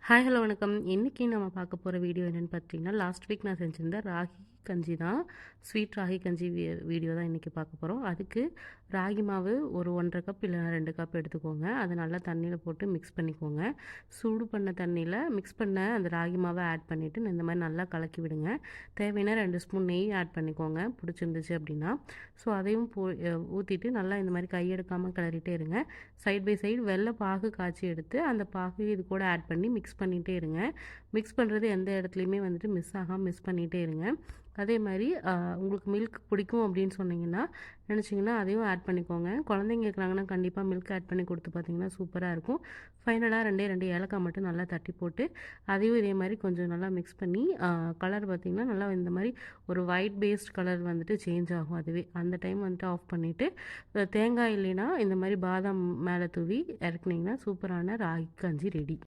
Hi hello வணக்கம். இன்றைக்கி நம்ம பார்க்க போகிற வீடியோ என்னென்னு பார்த்தீங்கன்னா, லாஸ்ட் வீக் நான் செஞ்சிருந்த ராகி கஞ்சி தான். ஸ்வீட் ராகி கஞ்சி வீடியோ தான் இன்றைக்கி பார்க்க போகிறோம். அதுக்கு ராகி மாவு ஒரு 1 1/2 கப் இல்லைனா 2 கப் எடுத்துக்கோங்க. அதை நல்லா தண்ணியில் போட்டு மிக்ஸ் பண்ணிக்கோங்க. சூடு பண்ண தண்ணியில் மிக்ஸ் பண்ண அந்த ராகி மாவை ஆட் பண்ணிவிட்டு இந்த மாதிரி நல்லா கலக்கி விடுங்க. தேவையான 2 ஸ்பூன் நெய் ஆட் பண்ணிக்கோங்க பிடிச்சிருந்துச்சு அப்படின்னா. ஸோ அதையும் ஊற்றிட்டு நல்லா இந்த மாதிரி கையெடுக்காமல் கிளறிட்டே இருங்க. சைட் பை சைடு வெள்ளை பாகு காய்ச்சி எடுத்து அந்த பாகு இது கூட ஆட் பண்ணி மிக்ஸ் பண்ணிகிட்டே இருங்க. மிக்ஸ் பண்ணுறது எந்த இடத்துலையுமே வந்துட்டு மிஸ் ஆகாமல் மிக்ஸ் பண்ணிகிட்டே இருங்க. அதே மாதிரி உங்களுக்கு மில்க் பிடிக்கும் அப்படின்னு சொன்னீங்கன்னா நினச்சிங்கன்னா அதையும் ஆட் பண்ணிக்கோங்க. குழந்தைங்க இருக்கிறாங்கன்னா கண்டிப்பாக மில்க் ஆட் பண்ணி கொடுத்து பார்த்தீங்கன்னா சூப்பராக இருக்கும். ஃபைனலாக 2 ஏலக்காய் மட்டும் நல்லா தட்டி போட்டு அதையும் இதே மாதிரி கொஞ்சம் நல்லா மிக்ஸ் பண்ணி கலர் பார்த்திங்கன்னா நல்லா இந்த மாதிரி ஒரு ஒயிட் பேஸ்ட் கலர் வந்துட்டு சேஞ்ச் ஆகும். அதுவே அந்த டைம் வந்துட்டு ஆஃப் பண்ணிவிட்டு தேங்காய் இல்லைன்னா இந்த மாதிரி பாதாம் மேலே தூவி இறக்குனீங்கன்னா சூப்பரான ராகி கஞ்சி ரெடி.